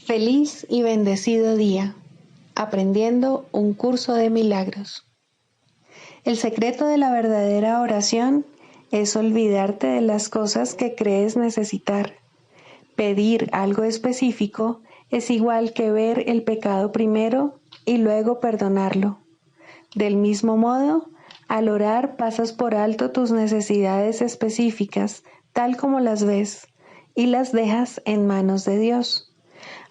Feliz y bendecido día, aprendiendo un curso de milagros. El secreto de la verdadera oración es olvidarte de las cosas que crees necesitar. Pedir algo específico es igual que ver el pecado primero y luego perdonarlo. Del mismo modo, al orar pasas por alto tus necesidades específicas, tal como las ves, y las dejas en manos de Dios.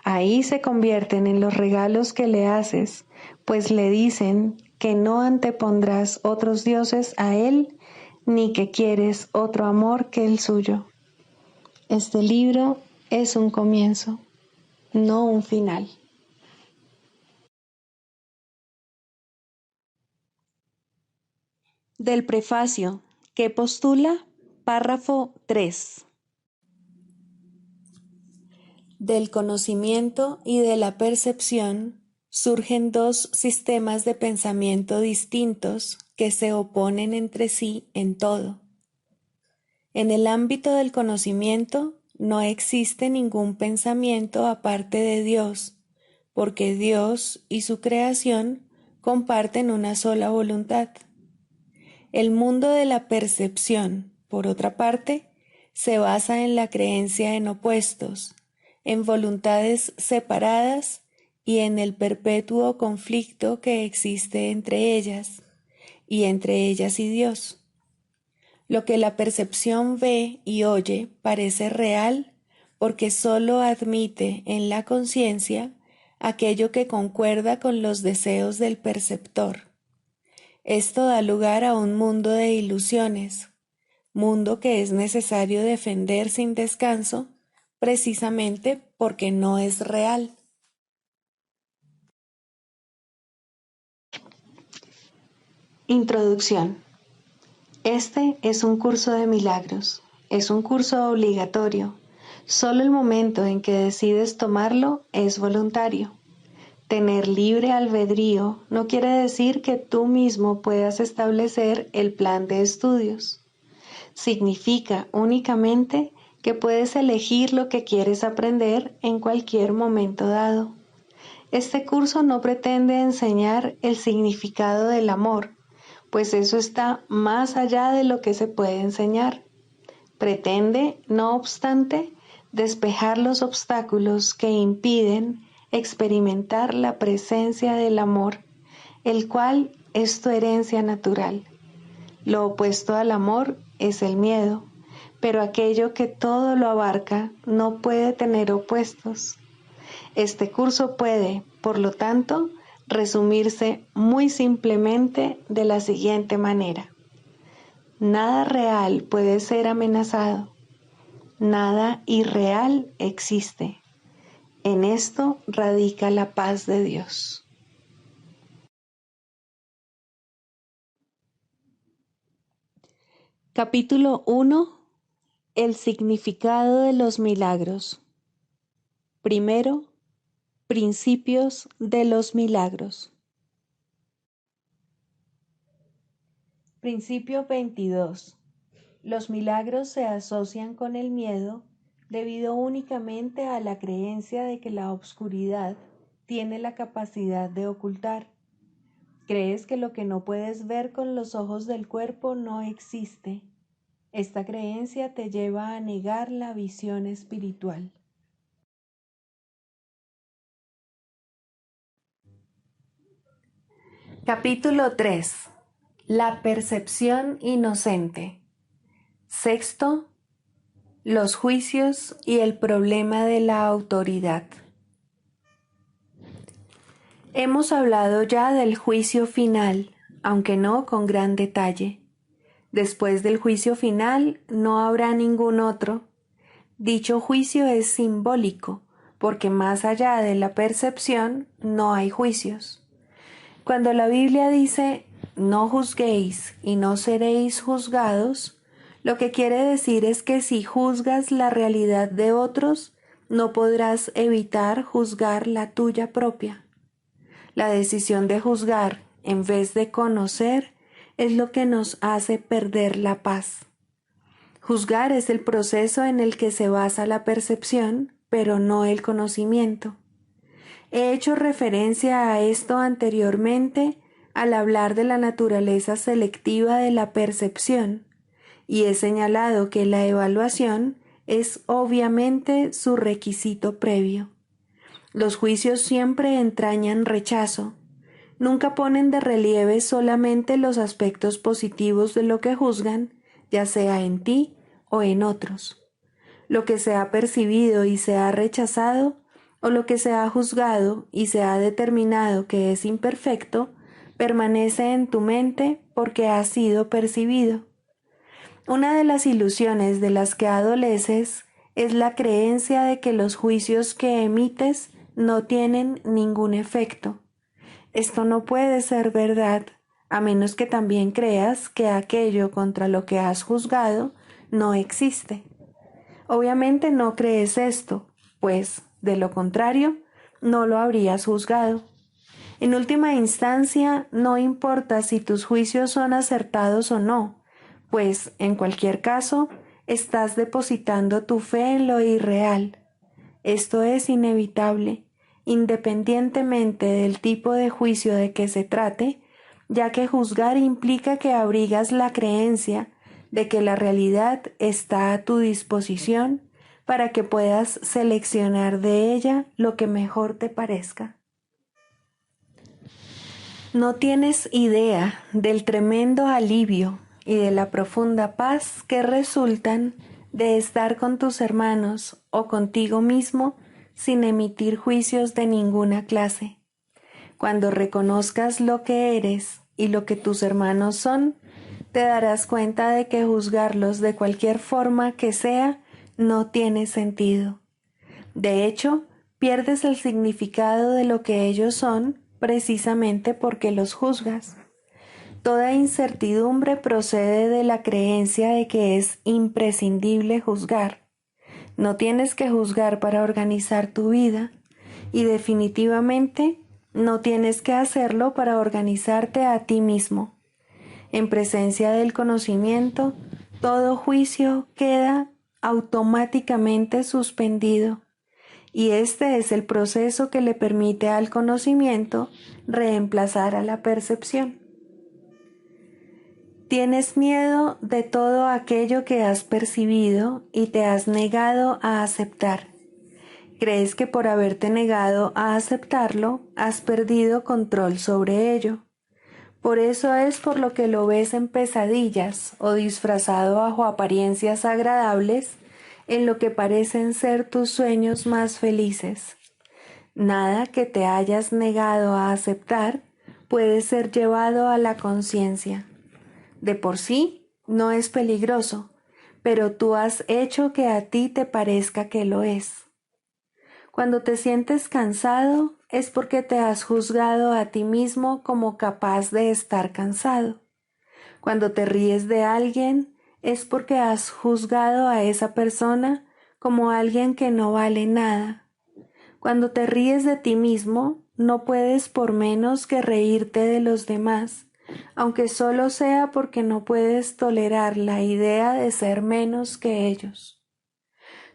Ahí se convierten en los regalos que le haces, pues le dicen que no antepondrás otros dioses a Él, ni que quieres otro amor que el suyo. Este libro es un comienzo, no un final. Del prefacio, que postula, párrafo 3. Del conocimiento y de la percepción surgen dos sistemas de pensamiento distintos que se oponen entre sí en todo. En el ámbito del conocimiento no existe ningún pensamiento aparte de Dios, porque Dios y su creación comparten una sola voluntad. El mundo de la percepción, por otra parte, se basa en la creencia en opuestos, en voluntades separadas y en el perpetuo conflicto que existe entre ellas y Dios. Lo que la percepción ve y oye parece real porque sólo admite en la conciencia aquello que concuerda con los deseos del perceptor. Esto da lugar a un mundo de ilusiones, mundo que es necesario defender sin descanso, precisamente porque no es real. Introducción. Este es un curso de milagros. Es un curso obligatorio. Solo el momento en que decides tomarlo es voluntario. Tener libre albedrío no quiere decir que tú mismo puedas establecer el plan de estudios. Significa únicamente que puedes elegir lo que quieres aprender en cualquier momento dado. Este curso no pretende enseñar el significado del amor, pues eso está más allá de lo que se puede enseñar. Pretende, no obstante, despejar los obstáculos que impiden experimentar la presencia del amor, el cual es tu herencia natural. Lo opuesto al amor es el miedo, pero aquello que todo lo abarca no puede tener opuestos. Este curso puede, por lo tanto, resumirse muy simplemente de la siguiente manera. Nada real puede ser amenazado. Nada irreal existe. En esto radica la paz de Dios. Capítulo 1. El significado de los milagros. Primero, principios de los milagros. Principio 22. Los milagros se asocian con el miedo debido únicamente a la creencia de que la obscuridad tiene la capacidad de ocultar. Crees que lo que no puedes ver con los ojos del cuerpo no existe. Esta creencia te lleva a negar la visión espiritual. Capítulo 3. La percepción inocente. Sexto, los juicios y el problema de la autoridad. Hemos hablado ya del juicio final, aunque no con gran detalle. Después del juicio final no habrá ningún otro. Dicho juicio es simbólico, porque más allá de la percepción no hay juicios. Cuando la Biblia dice, no juzguéis y no seréis juzgados, lo que quiere decir es que si juzgas la realidad de otros, no podrás evitar juzgar la tuya propia. La decisión de juzgar en vez de conocer es lo que nos hace perder la paz. Juzgar es el proceso en el que se basa la percepción, pero no el conocimiento. He hecho referencia a esto anteriormente al hablar de la naturaleza selectiva de la percepción, y he señalado que la evaluación es obviamente su requisito previo. Los juicios siempre entrañan rechazo. Nunca ponen de relieve solamente los aspectos positivos de lo que juzgan, ya sea en ti o en otros. Lo que se ha percibido y se ha rechazado, o lo que se ha juzgado y se ha determinado que es imperfecto, permanece en tu mente porque ha sido percibido. Una de las ilusiones de las que adoleces es la creencia de que los juicios que emites no tienen ningún efecto. Esto no puede ser verdad, a menos que también creas que aquello contra lo que has juzgado no existe. Obviamente no crees esto, pues, de lo contrario, no lo habrías juzgado. En última instancia, no importa si tus juicios son acertados o no, pues, en cualquier caso, estás depositando tu fe en lo irreal. Esto es inevitable, independientemente del tipo de juicio de que se trate, ya que juzgar implica que abrigas la creencia de que la realidad está a tu disposición para que puedas seleccionar de ella lo que mejor te parezca. No tienes idea del tremendo alivio y de la profunda paz que resultan de estar con tus hermanos o contigo mismo sin emitir juicios de ninguna clase. Cuando reconozcas lo que eres y lo que tus hermanos son, te darás cuenta de que juzgarlos de cualquier forma que sea no tiene sentido. De hecho, pierdes el significado de lo que ellos son precisamente porque los juzgas. Toda incertidumbre procede de la creencia de que es imprescindible juzgar. No tienes que juzgar para organizar tu vida y definitivamente no tienes que hacerlo para organizarte a ti mismo. En presencia del conocimiento, todo juicio queda automáticamente suspendido, y este es el proceso que le permite al conocimiento reemplazar a la percepción. Tienes miedo de todo aquello que has percibido y te has negado a aceptar. Crees que por haberte negado a aceptarlo, has perdido control sobre ello. Por eso es por lo que lo ves en pesadillas o disfrazado bajo apariencias agradables en lo que parecen ser tus sueños más felices. Nada que te hayas negado a aceptar puede ser llevado a la conciencia. De por sí no es peligroso, pero tú has hecho que a ti te parezca que lo es. Cuando te sientes cansado es porque te has juzgado a ti mismo como capaz de estar cansado. Cuando te ríes de alguien es porque has juzgado a esa persona como alguien que no vale nada. Cuando te ríes de ti mismo, no puedes por menos que reírte de los demás, aunque solo sea porque no puedes tolerar la idea de ser menos que ellos.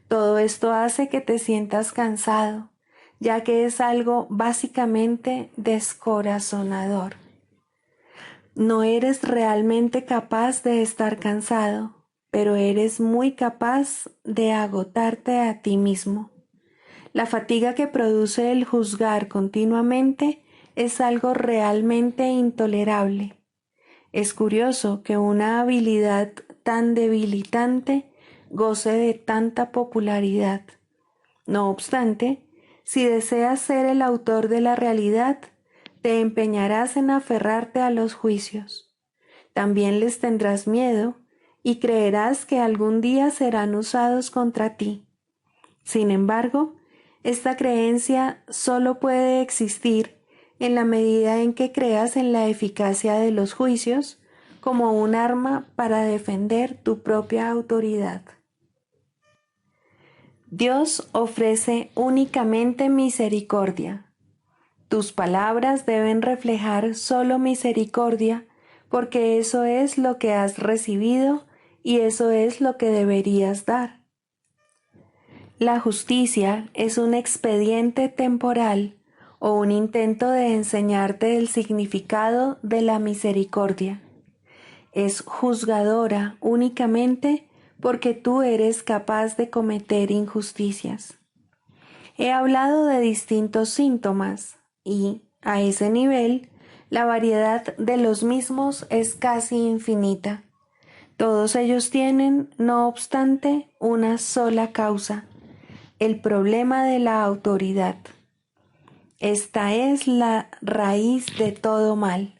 Todo esto hace que te sientas cansado, ya que es algo básicamente descorazonador. No eres realmente capaz de estar cansado, pero eres muy capaz de agotarte a ti mismo. La fatiga que produce el juzgar continuamente es algo realmente intolerable. Es curioso que una habilidad tan debilitante goce de tanta popularidad. No obstante, si deseas ser el autor de la realidad, te empeñarás en aferrarte a los juicios. También les tendrás miedo y creerás que algún día serán usados contra ti. Sin embargo, esta creencia solo puede existir en la medida en que creas en la eficacia de los juicios como un arma para defender tu propia autoridad. Dios ofrece únicamente misericordia. Tus palabras deben reflejar solo misericordia, porque eso es lo que has recibido y eso es lo que deberías dar. La justicia es un expediente temporal, o un intento de enseñarte el significado de la misericordia. Es juzgadora únicamente porque tú eres capaz de cometer injusticias. He hablado de distintos síntomas y, a ese nivel, la variedad de los mismos es casi infinita. Todos ellos tienen, no obstante, una sola causa: el problema de la autoridad. Esta es la raíz de todo mal.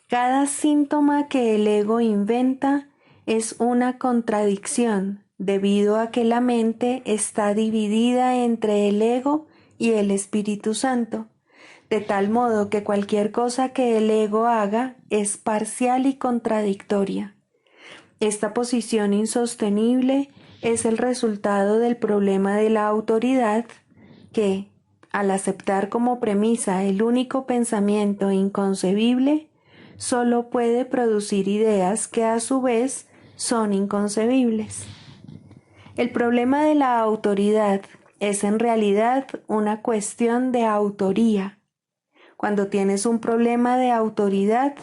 Cada síntoma que el ego inventa es una contradicción, debido a que la mente está dividida entre el ego y el Espíritu Santo, de tal modo que cualquier cosa que el ego haga es parcial y contradictoria. Esta posición insostenible es el resultado del problema de la autoridad que, al aceptar como premisa el único pensamiento inconcebible, solo puede producir ideas que a su vez son inconcebibles. El problema de la autoridad es en realidad una cuestión de autoría. Cuando tienes un problema de autoridad,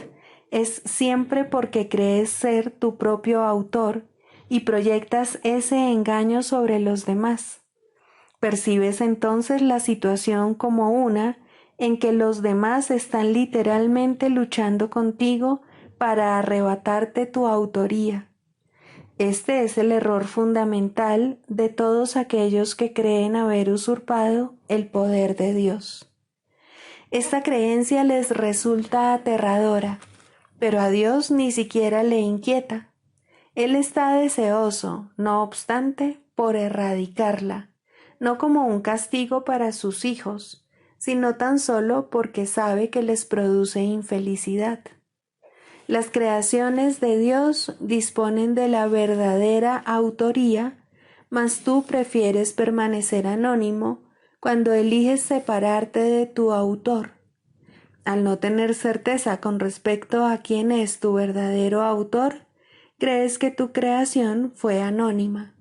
es siempre porque crees ser tu propio autor y proyectas ese engaño sobre los demás. Percibes entonces la situación como una en que los demás están literalmente luchando contigo para arrebatarte tu autoría. Este es el error fundamental de todos aquellos que creen haber usurpado el poder de Dios. Esta creencia les resulta aterradora, pero a Dios ni siquiera le inquieta. Él está deseoso, no obstante, por erradicarla, no como un castigo para sus hijos, sino tan solo porque sabe que les produce infelicidad. Las creaciones de Dios disponen de la verdadera autoría, mas tú prefieres permanecer anónimo cuando eliges separarte de tu autor. Al no tener certeza con respecto a quién es tu verdadero autor, crees que tu creación fue anónima.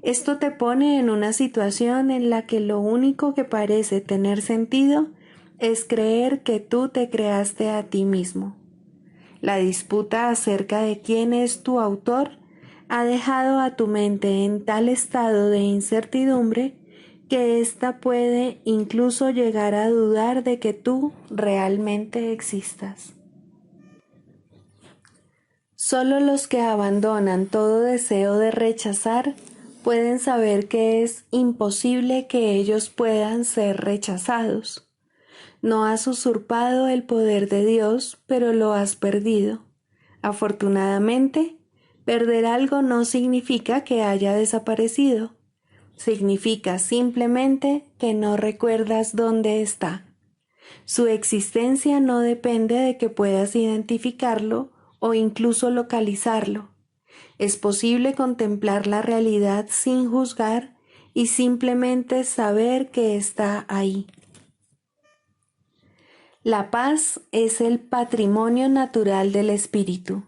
Esto te pone en una situación en la que lo único que parece tener sentido es creer que tú te creaste a ti mismo. La disputa acerca de quién es tu autor ha dejado a tu mente en tal estado de incertidumbre que ésta puede incluso llegar a dudar de que tú realmente existas. Solo los que abandonan todo deseo de rechazar pueden saber que es imposible que ellos puedan ser rechazados. No has usurpado el poder de Dios, pero lo has perdido. Afortunadamente, perder algo no significa que haya desaparecido. Significa simplemente que no recuerdas dónde está. Su existencia no depende de que puedas identificarlo o incluso localizarlo. Es posible contemplar la realidad sin juzgar y simplemente saber que está ahí. La paz es el patrimonio natural del espíritu.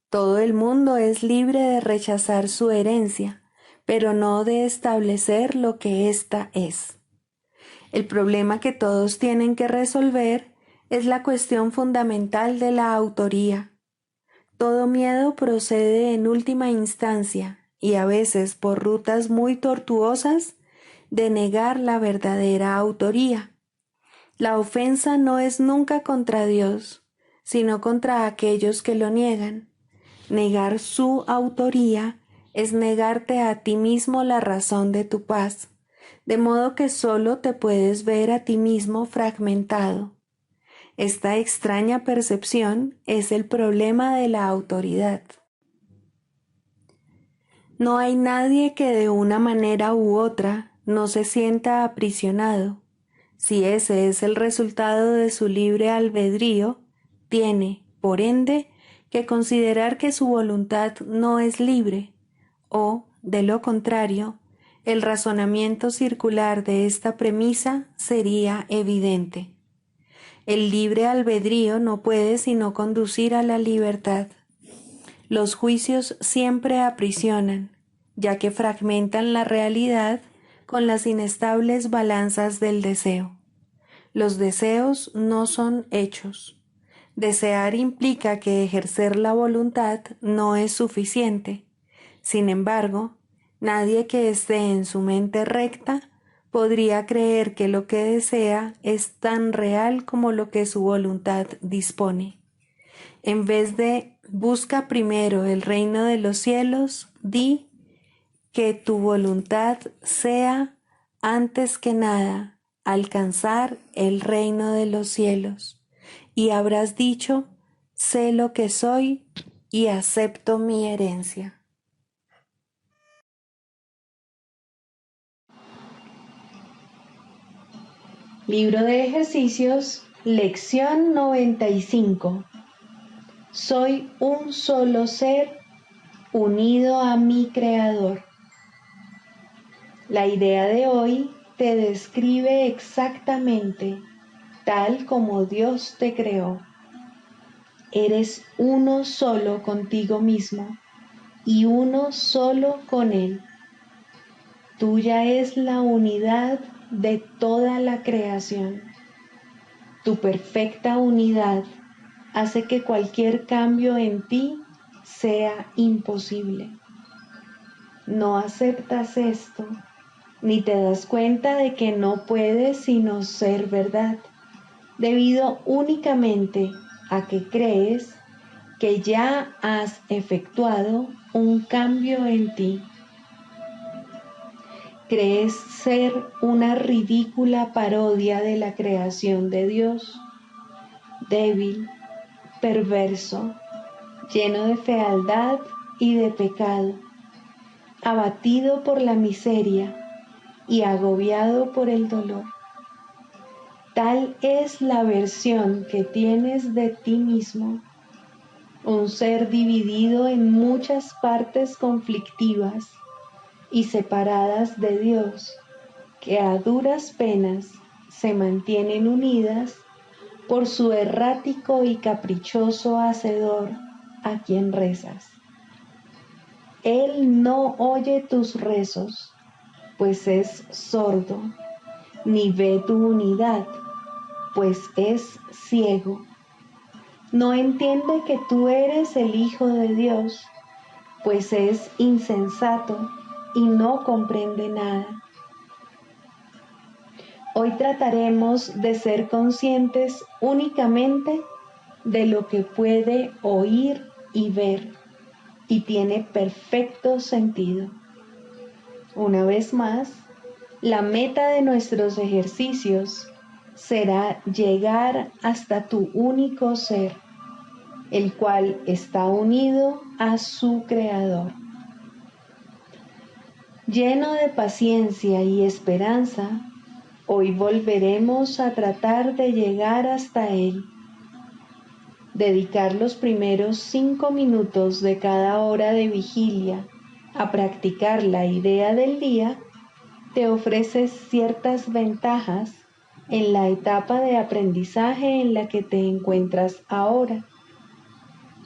Todo el mundo es libre de rechazar su herencia, pero no de establecer lo que ésta es. El problema que todos tienen que resolver es la cuestión fundamental de la autoría. Todo miedo procede en última instancia, y a veces por rutas muy tortuosas, de negar la verdadera autoría. La ofensa no es nunca contra Dios, sino contra aquellos que lo niegan. Negar su autoría es negarte a ti mismo la razón de tu paz, de modo que solo te puedes ver a ti mismo fragmentado. Esta extraña percepción es el problema de la autoridad. No hay nadie que de una manera u otra no se sienta aprisionado. Si ese es el resultado de su libre albedrío, tiene, por ende, que considerar que su voluntad no es libre, o, de lo contrario, el razonamiento circular de esta premisa sería evidente. El libre albedrío no puede sino conducir a la libertad. Los juicios siempre aprisionan, ya que fragmentan la realidad con las inestables balanzas del deseo. Los deseos no son hechos. Desear implica que ejercer la voluntad no es suficiente. Sin embargo, nadie que esté en su mente recta podría creer que lo que desea es tan real como lo que su voluntad dispone. En vez de busca primero el reino de los cielos, di que tu voluntad sea, antes que nada, alcanzar el reino de los cielos. Y habrás dicho, sé lo que soy y acepto mi herencia. Libro de ejercicios, lección 95. Soy un solo ser unido a mi Creador. La idea de hoy te describe exactamente tal como Dios te creó. Eres uno solo contigo mismo y uno solo con Él. Tuya es la unidad de toda la creación. Tu perfecta unidad hace que cualquier cambio en ti sea imposible. No aceptas esto, ni te das cuenta de que no puedes sino ser verdad, debido únicamente a que crees que ya has efectuado un cambio en ti. Crees ser una ridícula parodia de la creación de Dios, débil, perverso, lleno de fealdad y de pecado, abatido por la miseria y agobiado por el dolor. Tal es la versión que tienes de ti mismo, un ser dividido en muchas partes conflictivas y separadas de Dios, que a duras penas se mantienen unidas por su errático y caprichoso hacedor a quien rezas. Él no oye tus rezos, pues es sordo, ni ve tu unidad, pues es ciego. No entiende que tú eres el Hijo de Dios, pues es insensato y no comprende nada. Hoy trataremos de ser conscientes únicamente de lo que puede oír y ver, y tiene perfecto sentido. Una vez más, la meta de nuestros ejercicios será llegar hasta tu único ser, el cual está unido a su Creador. Lleno de paciencia y esperanza, hoy volveremos a tratar de llegar hasta Él. Dedicar los primeros 5 minutos de cada hora de vigilia a practicar la idea del día te ofrece ciertas ventajas en la etapa de aprendizaje en la que te encuentras ahora.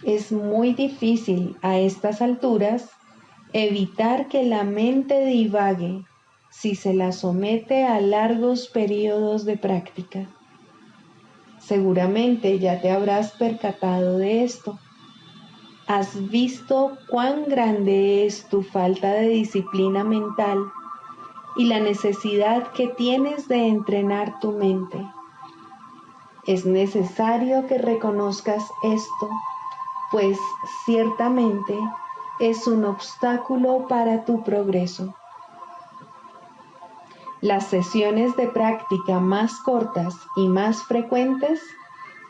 Es muy difícil a estas alturas evitar que la mente divague si se la somete a largos periodos de práctica. Seguramente ya te habrás percatado de esto. Has visto cuán grande es tu falta de disciplina mental y la necesidad que tienes de entrenar tu mente. Es necesario que reconozcas esto, pues ciertamente es un obstáculo para tu progreso. Las sesiones de práctica más cortas y más frecuentes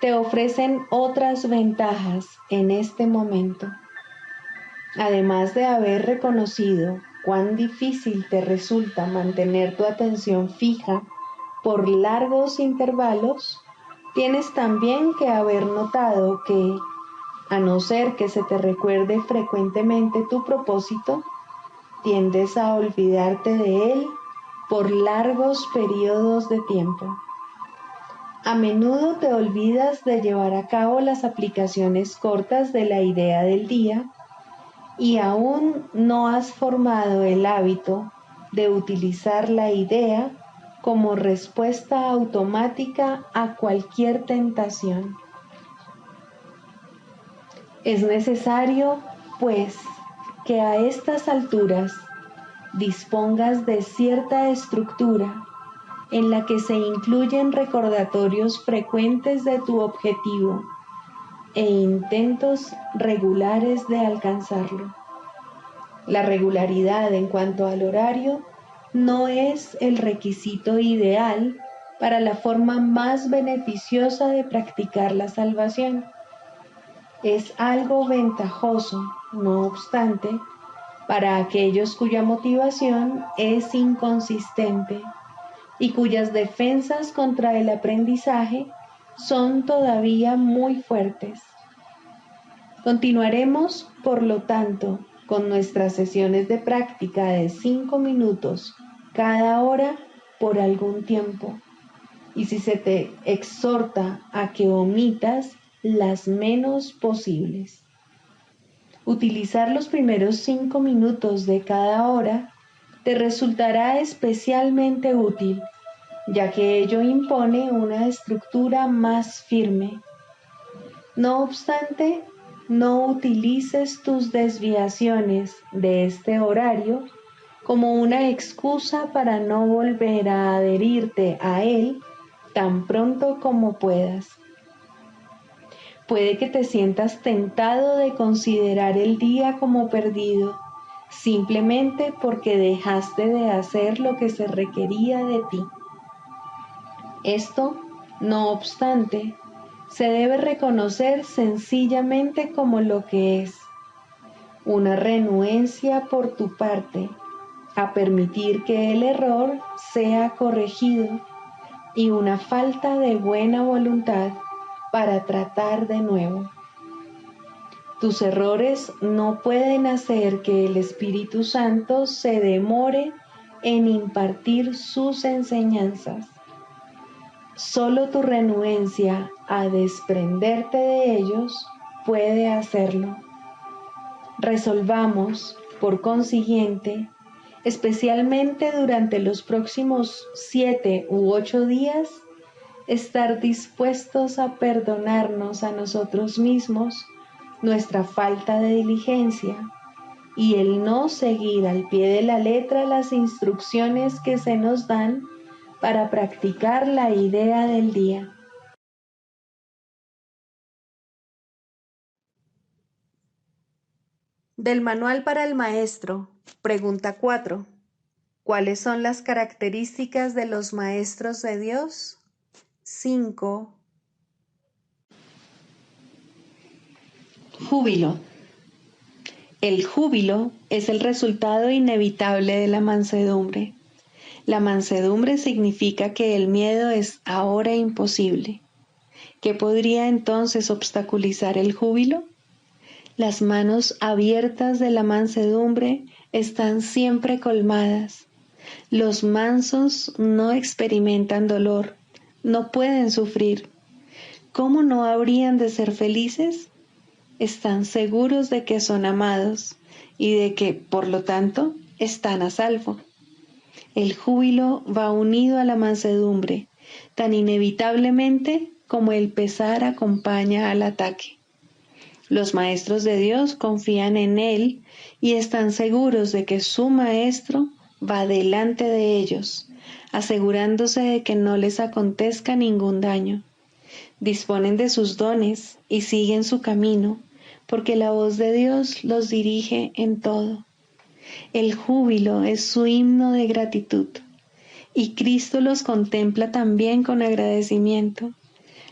te ofrecen otras ventajas en este momento. Además de haber reconocido cuán difícil te resulta mantener tu atención fija por largos intervalos, tienes también que haber notado que, a no ser que se te recuerde frecuentemente tu propósito, tiendes a olvidarte de él por largos periodos de tiempo. A menudo te olvidas de llevar a cabo las aplicaciones cortas de la idea del día y aún no has formado el hábito de utilizar la idea como respuesta automática a cualquier tentación. Es necesario, pues, que a estas alturas dispongas de cierta estructura en la que se incluyen recordatorios frecuentes de tu objetivo e intentos regulares de alcanzarlo. La regularidad en cuanto al horario no es el requisito ideal para la forma más beneficiosa de practicar la salvación. Es algo ventajoso, no obstante, para aquellos cuya motivación es inconsistente y cuyas defensas contra el aprendizaje son todavía muy fuertes. Continuaremos, por lo tanto, con nuestras sesiones de práctica de 5 minutos cada hora por algún tiempo. Y si se te exhorta a que omitas las menos posibles. Utilizar los primeros 5 minutos de cada hora te resultará especialmente útil, ya que ello impone una estructura más firme. No obstante, no utilices tus desviaciones de este horario como una excusa para no volver a adherirte a él tan pronto como puedas. Puede que te sientas tentado de considerar el día como perdido, simplemente porque dejaste de hacer lo que se requería de ti. Esto, no obstante, se debe reconocer sencillamente como lo que es: una renuencia por tu parte a permitir que el error sea corregido y una falta de buena voluntad para tratar de nuevo. Tus errores no pueden hacer que el Espíritu Santo se demore en impartir sus enseñanzas. Solo tu renuencia a desprenderte de ellos puede hacerlo. Resolvamos, por consiguiente, especialmente durante los próximos 7 u 8 días, estar dispuestos a perdonarnos a nosotros mismos nuestra falta de diligencia y el no seguir al pie de la letra las instrucciones que se nos dan para practicar la idea del día. Del Manual para el Maestro, pregunta 4. ¿Cuáles son las características de los maestros de Dios? 5. Júbilo. El júbilo es el resultado inevitable de la mansedumbre. La mansedumbre significa que el miedo es ahora imposible. ¿Qué podría entonces obstaculizar el júbilo? Las manos abiertas de la mansedumbre están siempre colmadas. Los mansos no experimentan dolor, no pueden sufrir. ¿Cómo no habrían de ser felices? Están seguros de que son amados y de que, por lo tanto, están a salvo. El júbilo va unido a la mansedumbre, tan inevitablemente como el pesar acompaña al ataque. Los maestros de Dios confían en Él y están seguros de que su Maestro va delante de ellos, asegurándose de que no les acontezca ningún daño. Disponen de sus dones y siguen su camino, porque la voz de Dios los dirige en todo. El júbilo es su himno de gratitud, y Cristo los contempla también con agradecimiento.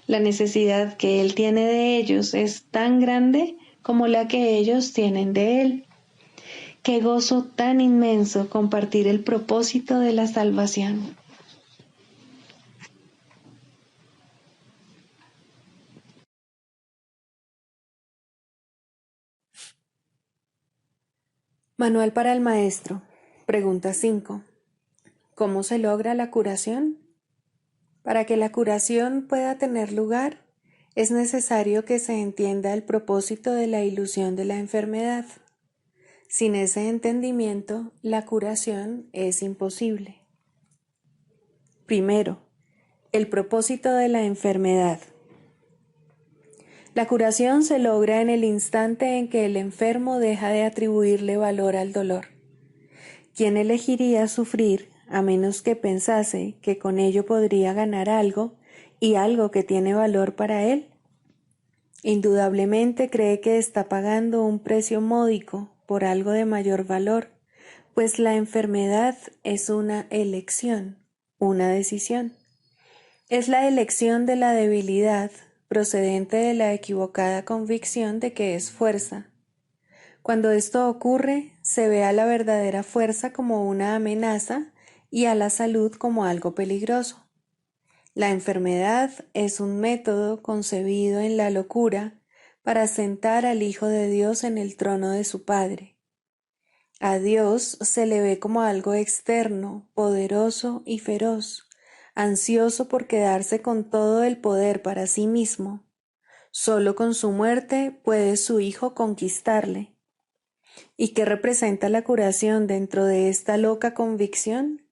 La necesidad que Él tiene de ellos es tan grande como la que ellos tienen de Él. Qué gozo tan inmenso compartir el propósito de la salvación. Manual para el Maestro. Pregunta 5. ¿Cómo se logra la curación? Para que la curación pueda tener lugar, es necesario que se entienda el propósito de la ilusión de la enfermedad. Sin ese entendimiento, la curación es imposible. Primero, el propósito de la enfermedad. La curación se logra en el instante en que el enfermo deja de atribuirle valor al dolor. ¿Quién elegiría sufrir a menos que pensase que con ello podría ganar algo y algo que tiene valor para él? Indudablemente cree que está pagando un precio módico por algo de mayor valor, pues la enfermedad es una elección, una decisión. Es la elección de la debilidad procedente de la equivocada convicción de que es fuerza. Cuando esto ocurre, se ve a la verdadera fuerza como una amenaza y a la salud como algo peligroso. La enfermedad es un método concebido en la locura para sentar al Hijo de Dios en el trono de su Padre. A Dios se le ve como algo externo, poderoso y feroz, ansioso por quedarse con todo el poder para sí mismo. Solo con su muerte puede su Hijo conquistarle. ¿Y qué representa la curación dentro de esta loca convicción?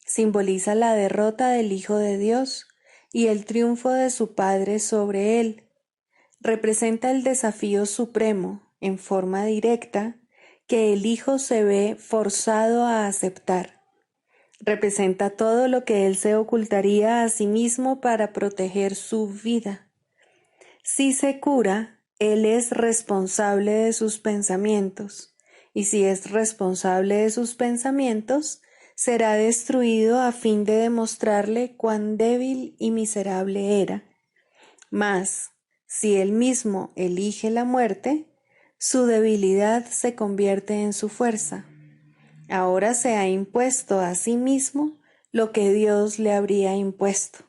Simboliza la derrota del Hijo de Dios y el triunfo de su Padre sobre él. Representa el desafío supremo, en forma directa, que el Hijo se ve forzado a aceptar. Representa todo lo que él se ocultaría a sí mismo para proteger su vida. Si se cura, él es responsable de sus pensamientos, y si es responsable de sus pensamientos, será destruido a fin de demostrarle cuán débil y miserable era. Mas, si él mismo elige la muerte, su debilidad se convierte en su fuerza. Ahora se ha impuesto a sí mismo lo que Dios le habría impuesto,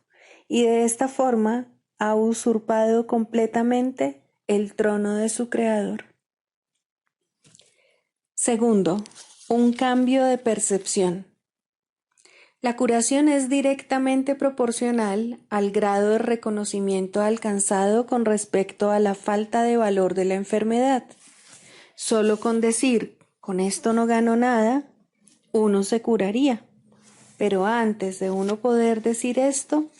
y de esta forma ha usurpado completamente el trono de su Creador. Segundo, un cambio de percepción. La curación es directamente proporcional al grado de reconocimiento alcanzado con respecto a la falta de valor de la enfermedad. Solo con decir, con esto no gano nada, uno se curaría. Pero antes de uno poder decir esto,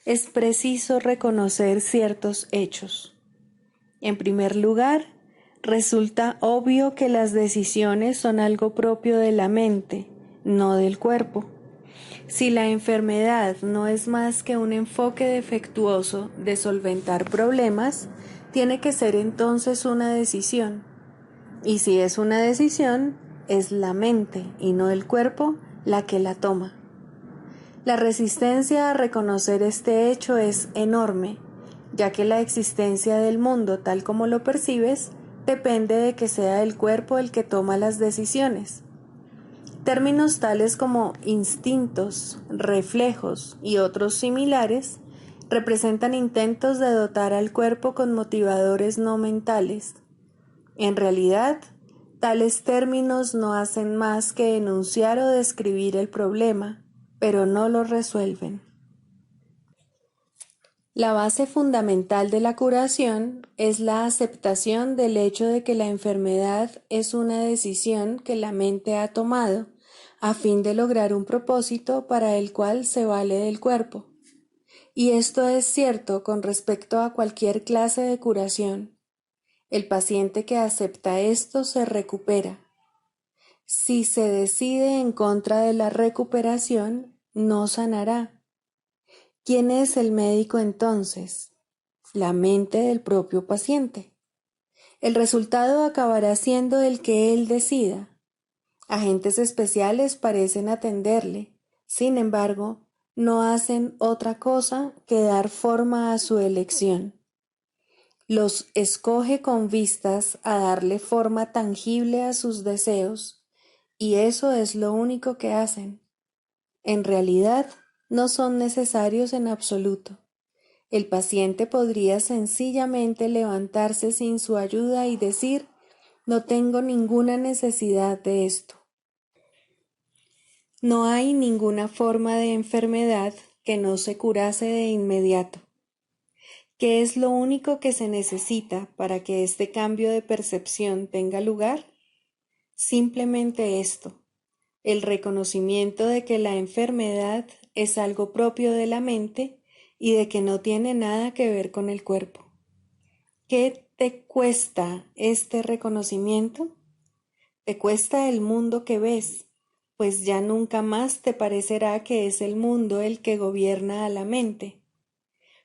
es preciso reconocer ciertos hechos. En primer lugar, resulta obvio que las decisiones son algo propio de la mente, no del cuerpo. Si la enfermedad no es más que un enfoque defectuoso de solventar problemas, tiene que ser entonces una decisión. Y si es una decisión, es la mente y no el cuerpo la que la toma. La resistencia a reconocer este hecho es enorme, ya que la existencia del mundo tal como lo percibes depende de que sea el cuerpo el que toma las decisiones. Términos tales como instintos, reflejos y otros similares representan intentos de dotar al cuerpo con motivadores no mentales. En realidad, tales términos no hacen más que enunciar o describir el problema, pero no lo resuelven. La base fundamental de la curación es la aceptación del hecho de que la enfermedad es una decisión que la mente ha tomado a fin de lograr un propósito para el cual se vale del cuerpo. Y esto es cierto con respecto a cualquier clase de curación. El paciente que acepta esto se recupera. Si se decide en contra de la recuperación, no sanará. ¿Quién es el médico entonces? La mente del propio paciente. El resultado acabará siendo el que él decida. Agentes especiales parecen atenderle, sin embargo, no hacen otra cosa que dar forma a su elección. Los escoge con vistas a darle forma tangible a sus deseos, y eso es lo único que hacen. En realidad, no son necesarios en absoluto. El paciente podría sencillamente levantarse sin su ayuda y decir, no tengo ninguna necesidad de esto. No hay ninguna forma de enfermedad que no se curase de inmediato. ¿Qué es lo único que se necesita para que este cambio de percepción tenga lugar? Simplemente esto, el reconocimiento de que la enfermedad es algo propio de la mente y de que no tiene nada que ver con el cuerpo. ¿Qué te cuesta este reconocimiento? Te cuesta el mundo que ves, pues ya nunca más te parecerá que es el mundo el que gobierna a la mente.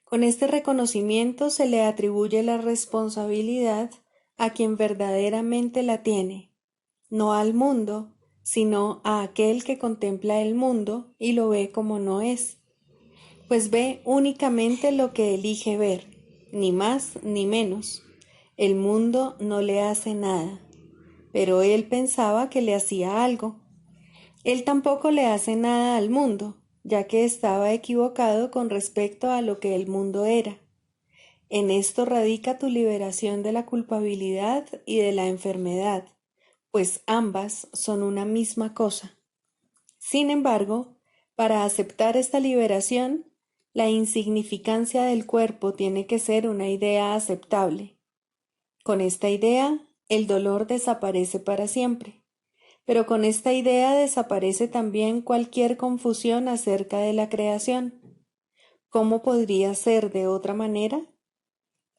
Con este reconocimiento se le atribuye la responsabilidad a quien verdaderamente la tiene, no al mundo, sino a aquel que contempla el mundo y lo ve como no es, pues ve únicamente lo que elige ver, ni más ni menos. El mundo no le hace nada, pero él pensaba que le hacía algo. Él tampoco le hace nada al mundo, ya que estaba equivocado con respecto a lo que el mundo era. En esto radica tu liberación de la culpabilidad y de la enfermedad, pues ambas son una misma cosa. Sin embargo, para aceptar esta liberación, la insignificancia del cuerpo tiene que ser una idea aceptable. Con esta idea, el dolor desaparece para siempre, pero con esta idea desaparece también cualquier confusión acerca de la creación. ¿Cómo podría ser de otra manera?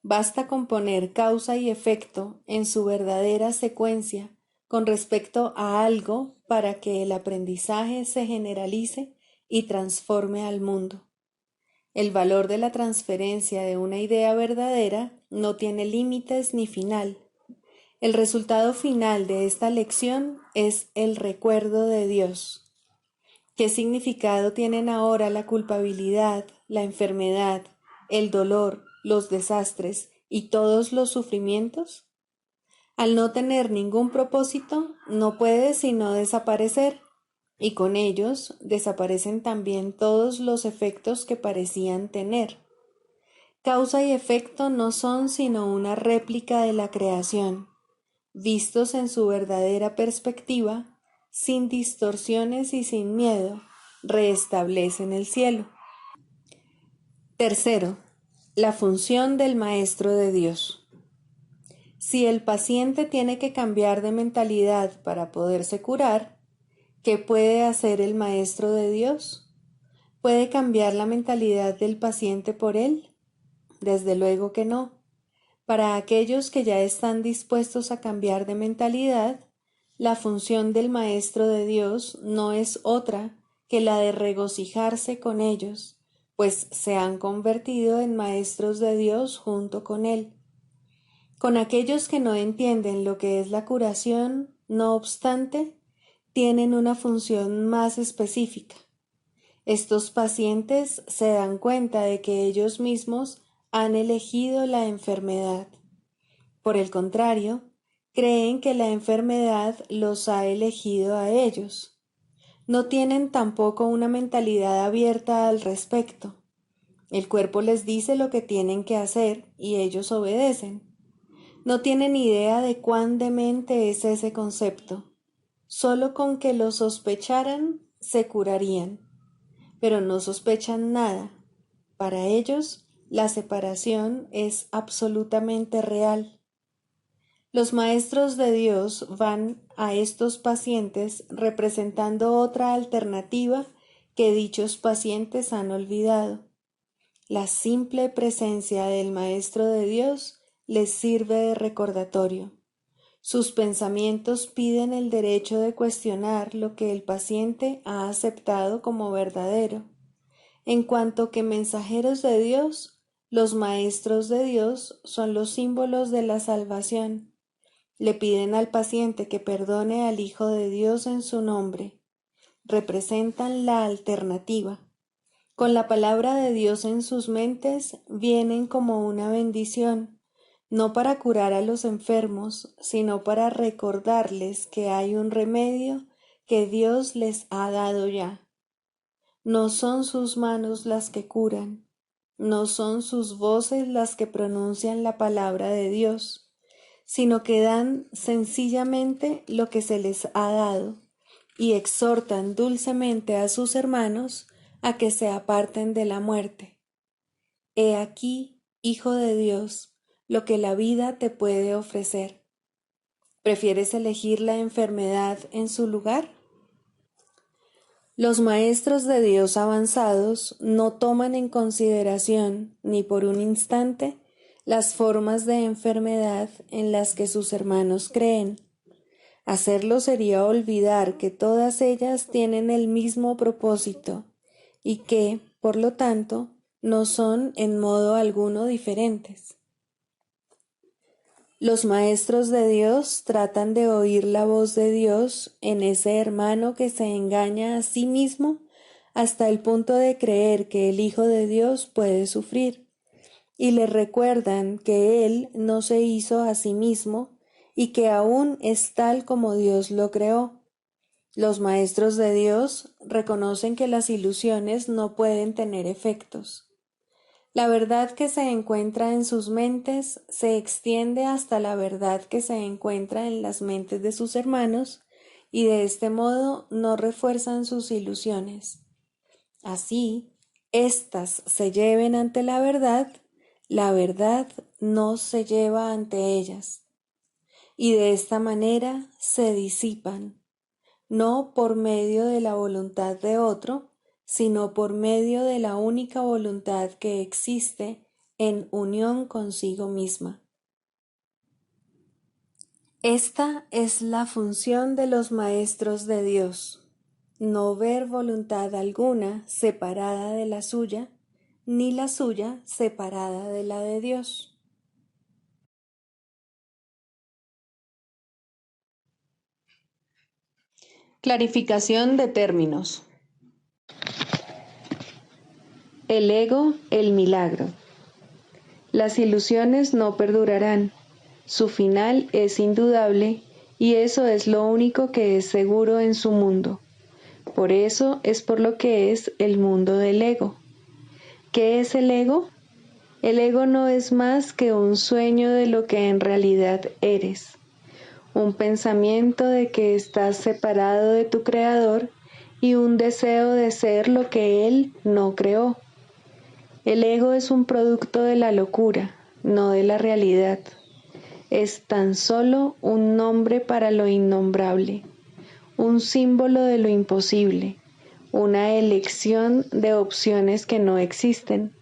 Basta con poner causa y efecto en su verdadera secuencia con respecto a algo para que el aprendizaje se generalice y transforme al mundo. El valor de la transferencia de una idea verdadera no tiene límites ni final. El resultado final de esta lección es el recuerdo de Dios. ¿Qué significado tienen ahora la culpabilidad, la enfermedad, el dolor, los desastres y todos los sufrimientos? Al no tener ningún propósito, no puede sino desaparecer, y con ellos desaparecen también todos los efectos que parecían tener. Causa y efecto no son sino una réplica de la creación, vistos en su verdadera perspectiva, sin distorsiones y sin miedo, restablecen el cielo. Tercero, la función del Maestro de Dios. Si el paciente tiene que cambiar de mentalidad para poderse curar, ¿qué puede hacer el Maestro de Dios? ¿Puede cambiar la mentalidad del paciente por él? Desde luego que no. Para aquellos que ya están dispuestos a cambiar de mentalidad, la función del Maestro de Dios no es otra que la de regocijarse con ellos, pues se han convertido en maestros de Dios junto con Él. Con aquellos que no entienden lo que es la curación, no obstante, tienen una función más específica. Estos pacientes se dan cuenta de que ellos mismos han elegido la enfermedad. Por el contrario, creen que la enfermedad los ha elegido a ellos. No tienen tampoco una mentalidad abierta al respecto. El cuerpo les dice lo que tienen que hacer y ellos obedecen. No tienen idea de cuán demente es ese concepto. Solo con que lo sospecharan, se curarían. Pero no sospechan nada. Para ellos, la separación es absolutamente real. Los maestros de Dios van a estos pacientes representando otra alternativa que dichos pacientes han olvidado. La simple presencia del Maestro de Dios les sirve de recordatorio. Sus pensamientos piden el derecho de cuestionar lo que el paciente ha aceptado como verdadero. En cuanto que mensajeros de Dios, los maestros de Dios son los símbolos de la salvación. Le piden al paciente que perdone al Hijo de Dios en su nombre. Representan la alternativa. Con la palabra de Dios en sus mentes vienen como una bendición, no para curar a los enfermos, sino para recordarles que hay un remedio que Dios les ha dado ya. No son sus manos las que curan, no son sus voces las que pronuncian la palabra de Dios, sino que dan sencillamente lo que se les ha dado y exhortan dulcemente a sus hermanos a que se aparten de la muerte. He aquí, Hijo de Dios, lo que la vida te puede ofrecer. ¿Prefieres elegir la enfermedad en su lugar? Los maestros de Dios avanzados no toman en consideración ni por un instante las formas de enfermedad en las que sus hermanos creen. Hacerlo sería olvidar que todas ellas tienen el mismo propósito y que, por lo tanto, no son en modo alguno diferentes. Los maestros de Dios tratan de oír la voz de Dios en ese hermano que se engaña a sí mismo hasta el punto de creer que el Hijo de Dios puede sufrir, y le recuerdan que Él no se hizo a sí mismo y que aún es tal como Dios lo creó. Los maestros de Dios reconocen que las ilusiones no pueden tener efectos. La verdad que se encuentra en sus mentes se extiende hasta la verdad que se encuentra en las mentes de sus hermanos y de este modo no refuerzan sus ilusiones. Así, éstas se lleven ante la verdad no se lleva ante ellas. Y de esta manera se disipan, no por medio de la voluntad de otro, sino por medio de la única voluntad que existe en unión consigo misma. Esta es la función de los maestros de Dios, no ver voluntad alguna separada de la suya, ni la suya separada de la de Dios. Clarificación de términos. El ego, el milagro. Las ilusiones no perdurarán, su final es indudable y eso es lo único que es seguro en su mundo. Por eso es por lo que es el mundo del ego. ¿Qué es el ego? El ego no es más que un sueño de lo que en realidad eres, un pensamiento de que estás separado de tu creador y un deseo de ser lo que él no creó. El ego es un producto de la locura, no de la realidad. Es tan solo un nombre para lo innombrable, un símbolo de lo imposible, una elección de opciones que no existen.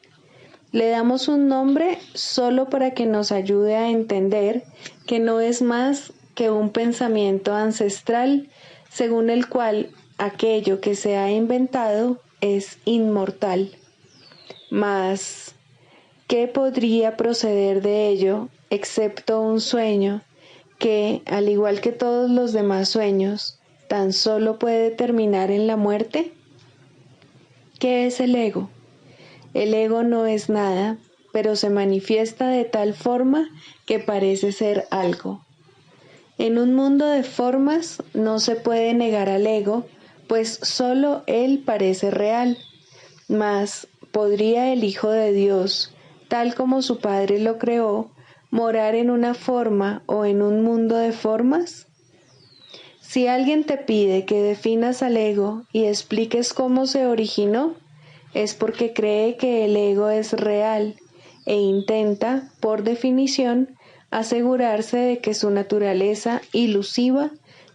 Le damos un nombre solo para que nos ayude a entender que no es más que un pensamiento ancestral según el cual aquello que se ha inventado es inmortal. Mas, ¿qué podría proceder de ello excepto un sueño que, al igual que todos los demás sueños, tan solo puede terminar en la muerte? ¿Qué es el ego? El ego no es nada, pero se manifiesta de tal forma que parece ser algo. En un mundo de formas no se puede negar al ego, pues solo él parece real. Mas, ¿podría el Hijo de Dios, tal como su Padre lo creó, morar en una forma o en un mundo de formas? Si alguien te pide que definas al ego y expliques cómo se originó, es porque cree que el ego es real e intenta, por definición, asegurarse de que su naturaleza ilusiva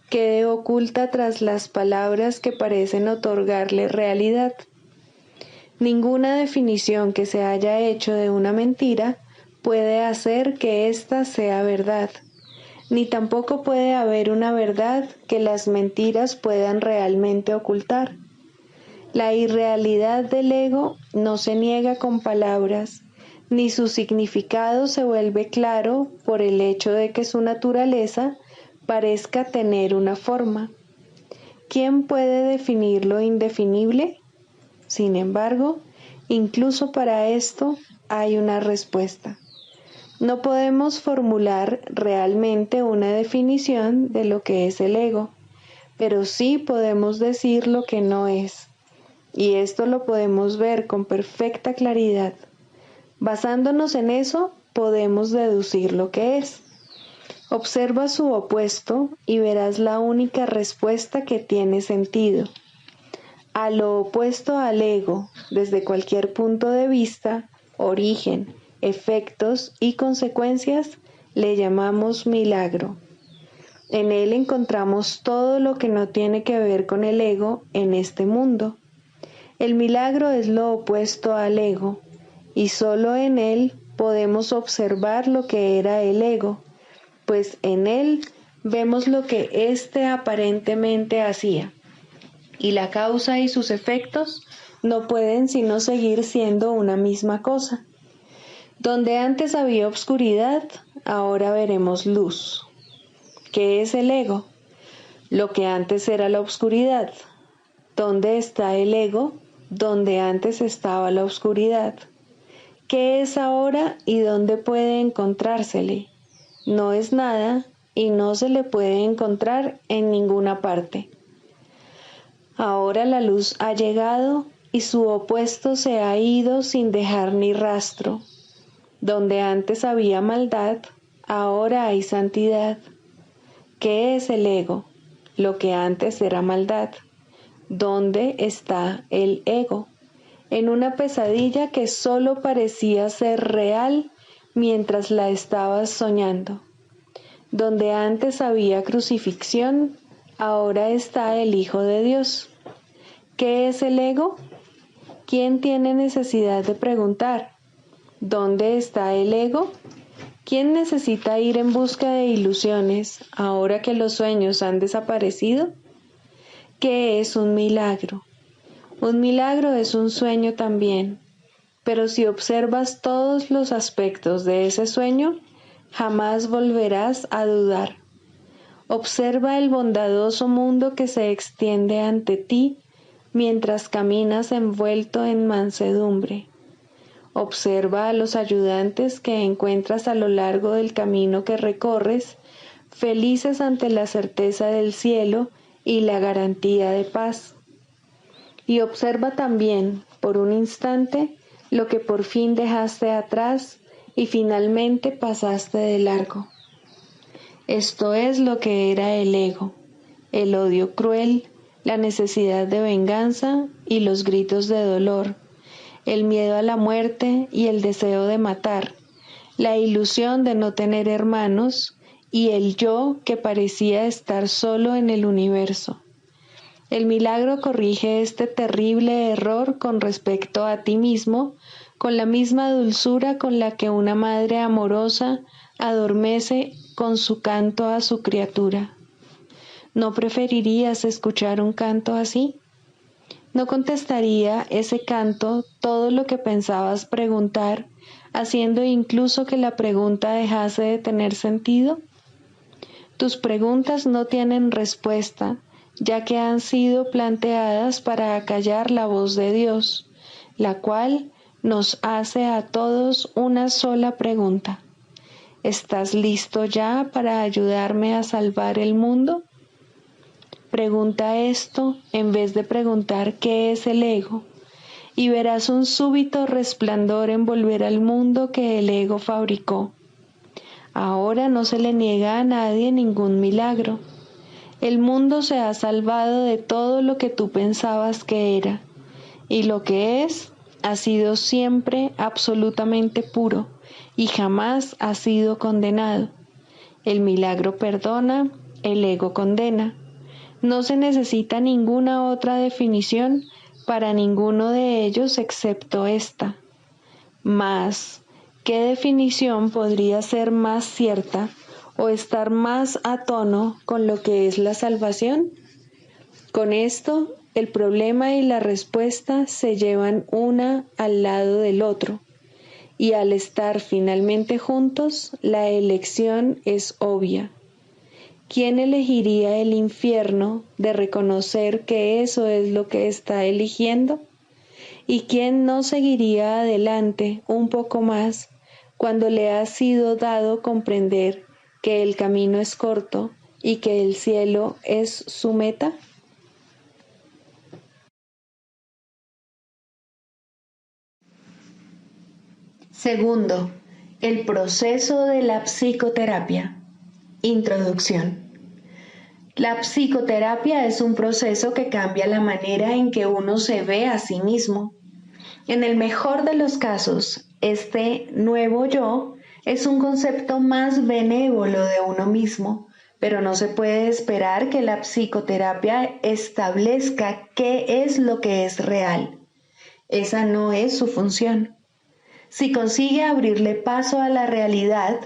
quede oculta tras las palabras que parecen otorgarle realidad. Ninguna definición que se haya hecho de una mentira puede hacer que ésta sea verdad, ni tampoco puede haber una verdad que las mentiras puedan realmente ocultar. La irrealidad del ego no se niega con palabras, ni su significado se vuelve claro por el hecho de que su naturaleza parezca tener una forma. ¿Quién puede definir lo indefinible? Sin embargo, incluso para esto hay una respuesta. No podemos formular realmente una definición de lo que es el ego, pero sí podemos decir lo que no es. Y esto lo podemos ver con perfecta claridad. Basándonos en eso, podemos deducir lo que es. Observa su opuesto y verás la única respuesta que tiene sentido. A lo opuesto al ego, desde cualquier punto de vista, origen, efectos y consecuencias, le llamamos milagro. En él encontramos todo lo que no tiene que ver con el ego en este mundo. El milagro es lo opuesto al ego, y solo en él podemos observar lo que era el ego, pues en él vemos lo que éste aparentemente hacía, y la causa y sus efectos no pueden sino seguir siendo una misma cosa. Donde antes había obscuridad, ahora veremos luz. ¿Qué es el ego? Lo que antes era la obscuridad. ¿Dónde está el ego? Donde antes estaba la obscuridad. ¿Qué es ahora y dónde puede encontrársele? No es nada y no se le puede encontrar en ninguna parte. Ahora la luz ha llegado y su opuesto se ha ido sin dejar ni rastro. Donde antes había maldad, ahora hay santidad. ¿Qué es el ego? Lo que antes era maldad. ¿Dónde está el ego? En una pesadilla que solo parecía ser real mientras la estabas soñando. Donde antes había crucifixión, ahora está el Hijo de Dios. ¿Qué es el ego? ¿Quién tiene necesidad de preguntar? ¿Dónde está el ego? ¿Quién necesita ir en busca de ilusiones ahora que los sueños han desaparecido? ¿Qué es un milagro? Un milagro es un sueño también, pero si observas todos los aspectos de ese sueño, jamás volverás a dudar. Observa el bondadoso mundo que se extiende ante ti mientras caminas envuelto en mansedumbre. Observa a los ayudantes que encuentras a lo largo del camino que recorres, felices ante la certeza del cielo y la garantía de paz. Y observa también, por un instante, lo que por fin dejaste atrás y finalmente pasaste de largo. Esto es lo que era el ego, el odio cruel, la necesidad de venganza y los gritos de dolor, el miedo a la muerte y el deseo de matar, la ilusión de no tener hermanos y el yo que parecía estar solo en el universo. El milagro corrige este terrible error con respecto a ti mismo, con la misma dulzura con la que una madre amorosa adormece con su canto a su criatura. ¿No preferirías escuchar un canto así? ¿No contestaría ese canto todo lo que pensabas preguntar, haciendo incluso que la pregunta dejase de tener sentido? Tus preguntas no tienen respuesta, ya que han sido planteadas para acallar la voz de Dios, la cual nos hace a todos una sola pregunta. ¿Estás listo ya para ayudarme a salvar el mundo? Pregunta esto en vez de preguntar qué es el ego, y verás un súbito resplandor envolver al mundo que el ego fabricó. Ahora no se le niega a nadie ningún milagro. El mundo se ha salvado de todo lo que tú pensabas que era, y lo que es ha sido siempre absolutamente puro y jamás ha sido condenado. El milagro perdona, el ego condena. No se necesita ninguna otra definición para ninguno de ellos excepto esta. Mas, ¿qué definición podría ser más cierta o estar más a tono con lo que es la salvación? Con esto, el problema y la respuesta se llevan una al lado del otro, y al estar finalmente juntos, la elección es obvia. ¿Quién elegiría el infierno de reconocer que eso es lo que está eligiendo? ¿Y quién no seguiría adelante un poco más cuando le ha sido dado comprender que el camino es corto y que el cielo es su meta? Segundo, el proceso de la psicoterapia. Introducción. La psicoterapia es un proceso que cambia la manera en que uno se ve a sí mismo. En el mejor de los casos, este nuevo yo es un concepto más benévolo de uno mismo, pero no se puede esperar que la psicoterapia establezca qué es lo que es real. Esa no es su función. Si consigue abrirle paso a la realidad,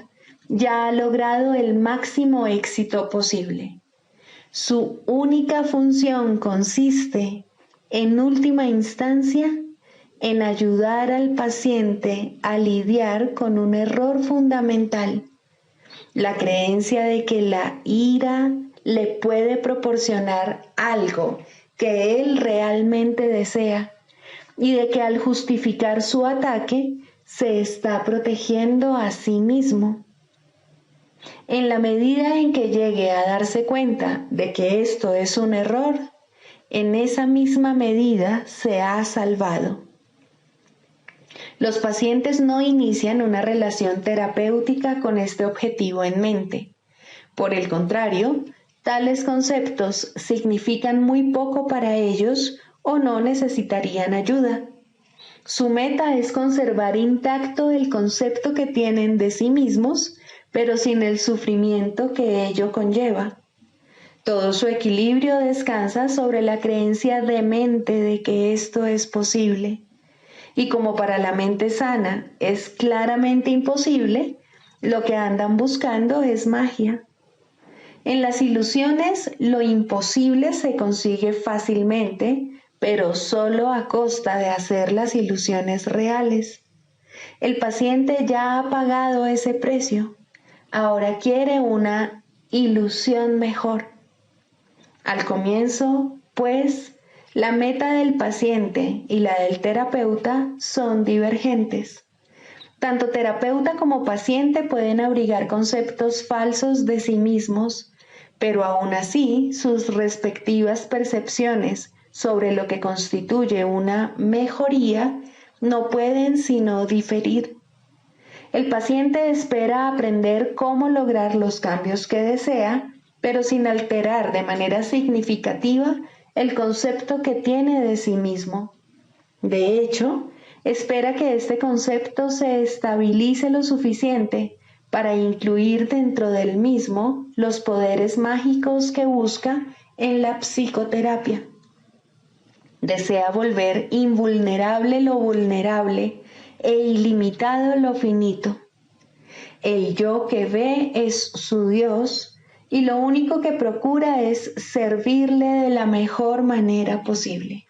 ya ha logrado el máximo éxito posible. Su única función consiste, en última instancia, en ayudar al paciente a lidiar con un error fundamental, la creencia de que la ira le puede proporcionar algo que él realmente desea y de que al justificar su ataque se está protegiendo a sí mismo. En la medida en que llegue a darse cuenta de que esto es un error, en esa misma medida se ha salvado. Los pacientes no inician una relación terapéutica con este objetivo en mente. Por el contrario, tales conceptos significan muy poco para ellos o no necesitarían ayuda. Su meta es conservar intacto el concepto que tienen de sí mismos, pero sin el sufrimiento que ello conlleva. Todo su equilibrio descansa sobre la creencia demente de que esto es posible. Y como para la mente sana es claramente imposible, lo que andan buscando es magia. En las ilusiones, lo imposible se consigue fácilmente, pero solo a costa de hacer las ilusiones reales. El paciente ya ha pagado ese precio. Ahora quiere una ilusión mejor. Al comienzo, pues, la meta del paciente y la del terapeuta son divergentes. Tanto terapeuta como paciente pueden abrigar conceptos falsos de sí mismos, pero aún así sus respectivas percepciones sobre lo que constituye una mejoría no pueden sino diferir. El paciente espera aprender cómo lograr los cambios que desea, pero sin alterar de manera significativa el concepto que tiene de sí mismo. De hecho, espera que este concepto se estabilice lo suficiente para incluir dentro del mismo los poderes mágicos que busca en la psicoterapia. Desea volver invulnerable lo vulnerable e ilimitado lo finito. El yo que ve es su Dios y lo único que procura es servirle de la mejor manera posible.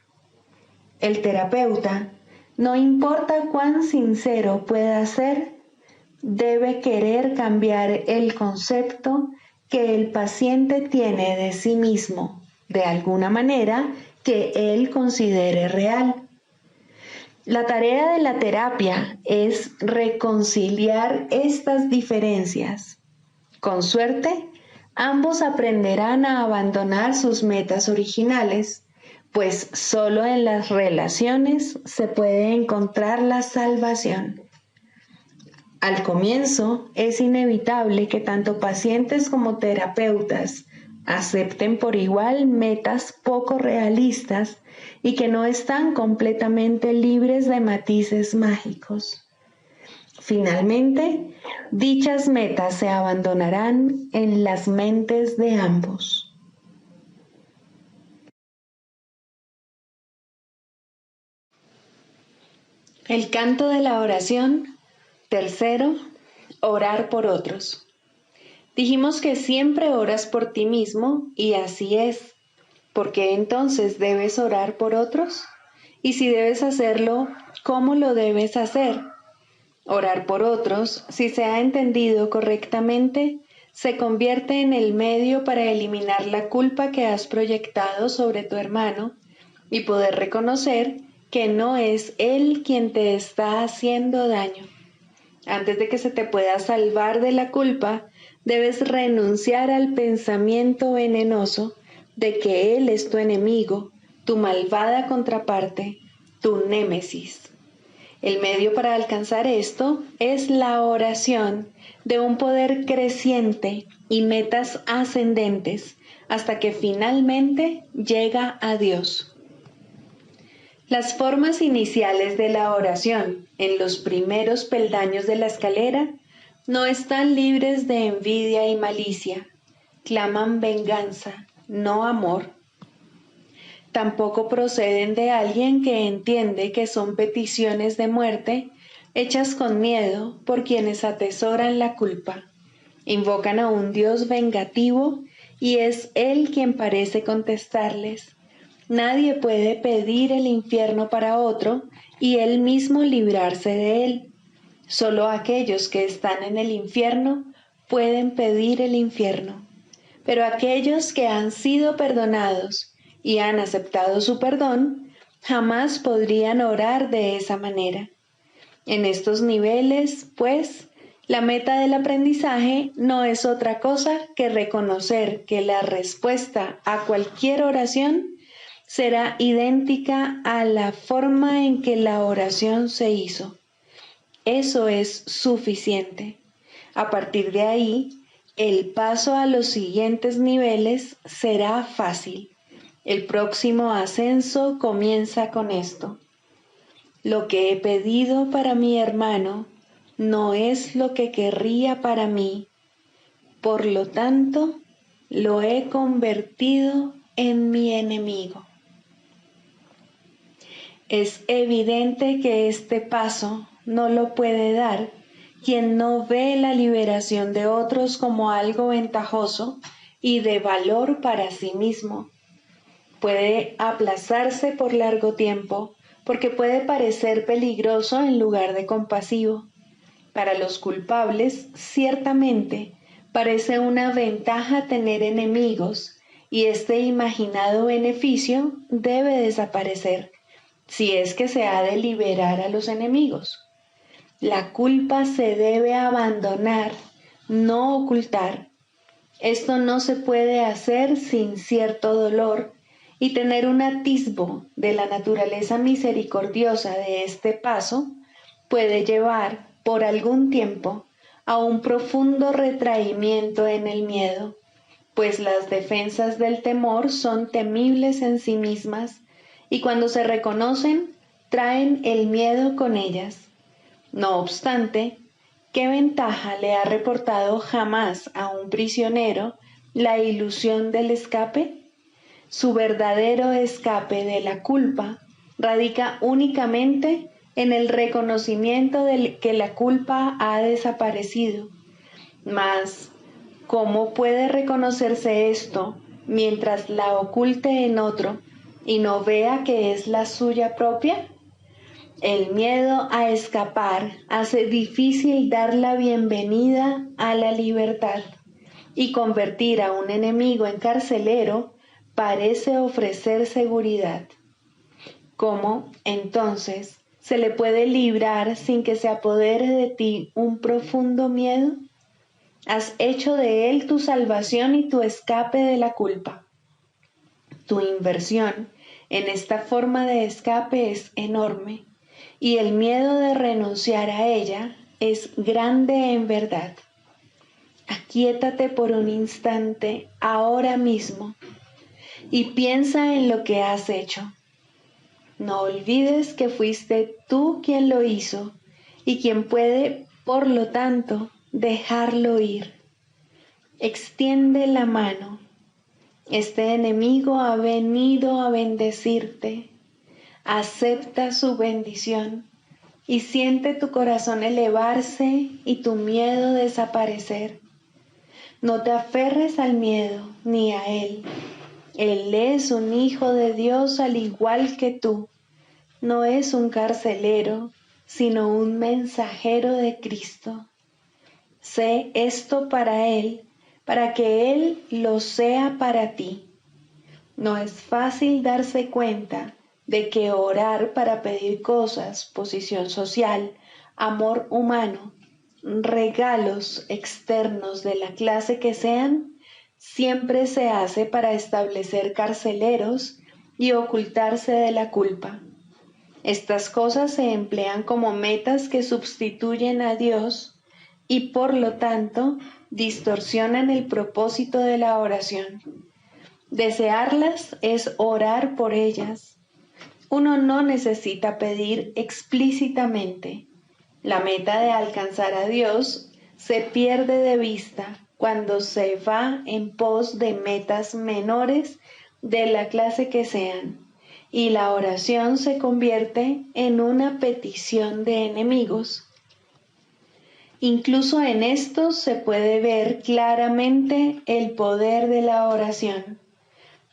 El terapeuta, no importa cuán sincero pueda ser, debe querer cambiar el concepto que el paciente tiene de sí mismo, de alguna manera que él considere real. La tarea de la terapia es reconciliar estas diferencias. Con suerte, ambos aprenderán a abandonar sus metas originales, pues solo en las relaciones se puede encontrar la salvación. Al comienzo, es inevitable que tanto pacientes como terapeutas acepten por igual metas poco realistas y que no están completamente libres de matices mágicos. Finalmente, dichas metas se abandonarán en las mentes de ambos. El canto de la oración. Tercero, orar por otros. Dijimos que siempre oras por ti mismo y así es. ¿Por qué entonces debes orar por otros? Y si debes hacerlo, ¿cómo lo debes hacer? Orar por otros, si se ha entendido correctamente, se convierte en el medio para eliminar la culpa que has proyectado sobre tu hermano y poder reconocer que no es él quien te está haciendo daño. Antes de que se te pueda salvar de la culpa, debes renunciar al pensamiento venenoso de que él es tu enemigo, tu malvada contraparte, tu némesis. El medio para alcanzar esto es la oración de un poder creciente y metas ascendentes hasta que finalmente llega a Dios. Las formas iniciales de la oración en los primeros peldaños de la escalera no están libres de envidia y malicia. claman venganza, no amor. Tampoco proceden de alguien que entiende que son peticiones de muerte hechas con miedo por quienes atesoran la culpa. Invocan a un Dios vengativo y es Él quien parece contestarles. Nadie puede pedir el infierno para otro y Él mismo librarse de él. Solo aquellos que están en el infierno pueden pedir el infierno. Pero aquellos que han sido perdonados y han aceptado su perdón, jamás podrían orar de esa manera. En estos niveles, pues, la meta del aprendizaje no es otra cosa que reconocer que la respuesta a cualquier oración será idéntica a la forma en que la oración se hizo. Eso es suficiente. A partir de ahí, el paso a los siguientes niveles será fácil. El próximo ascenso comienza con esto. Lo que he pedido para mi hermano no es lo que querría para mí. Por lo tanto, lo he convertido en mi enemigo. Es evidente que este paso no lo puede dar quien no ve la liberación de otros como algo ventajoso y de valor para sí mismo. Puede aplazarse por largo tiempo porque puede parecer peligroso en lugar de compasivo. Para los culpables, ciertamente, parece una ventaja tener enemigos y este imaginado beneficio debe desaparecer si es que se ha de liberar a los enemigos. La culpa se debe abandonar, no ocultar. Esto no se puede hacer sin cierto dolor y tener un atisbo de la naturaleza misericordiosa de este paso puede llevar por algún tiempo a un profundo retraimiento en el miedo, pues las defensas del temor son temibles en sí mismas y cuando se reconocen traen el miedo con ellas. No obstante, ¿qué ventaja le ha reportado jamás a un prisionero la ilusión del escape? Su verdadero escape de la culpa radica únicamente en el reconocimiento de que la culpa ha desaparecido. Mas, ¿cómo puede reconocerse esto mientras la oculte en otro y no vea que es la suya propia? El miedo a escapar hace difícil dar la bienvenida a la libertad y convertir a un enemigo en carcelero parece ofrecer seguridad. ¿Cómo, entonces, se le puede librar sin que se apodere de ti un profundo miedo? Has hecho de él tu salvación y tu escape de la culpa. Tu inversión en esta forma de escape es enorme y el miedo de renunciar a ella es grande en verdad. Aquíétate por un instante ahora mismo y piensa en lo que has hecho. No olvides que fuiste tú quien lo hizo y quien puede, por lo tanto, dejarlo ir. Extiende la mano. Este enemigo ha venido a bendecirte. Acepta su bendición y siente tu corazón elevarse y tu miedo desaparecer. No te aferres al miedo ni a él. Él es un hijo de Dios al igual que tú. No es un carcelero, sino un mensajero de Cristo. Sé esto para él, para que él lo sea para ti. No es fácil darse cuenta de que orar para pedir cosas, posición social, amor humano, regalos externos de la clase que sean, siempre se hace para establecer carceleros y ocultarse de la culpa. Estas cosas se emplean como metas que sustituyen a Dios y por lo tanto distorsionan el propósito de la oración. Desearlas es orar por ellas. Uno no necesita pedir explícitamente. La meta de alcanzar a Dios se pierde de vista cuando se va en pos de metas menores de la clase que sean, y la oración se convierte en una petición de enemigos. Incluso en esto se puede ver claramente el poder de la oración.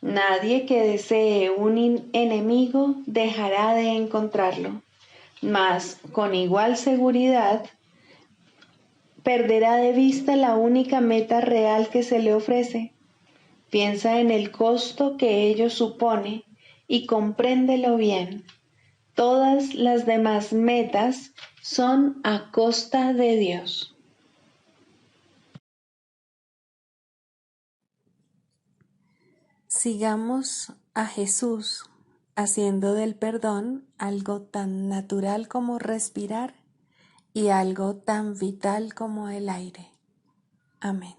Nadie que desee un enemigo dejará de encontrarlo, mas con igual seguridad perderá de vista la única meta real que se le ofrece. Piensa en el costo que ello supone y compréndelo bien. Todas las demás metas son a costa de Dios. Sigamos a Jesús haciendo del perdón algo tan natural como respirar y algo tan vital como el aire. Amén.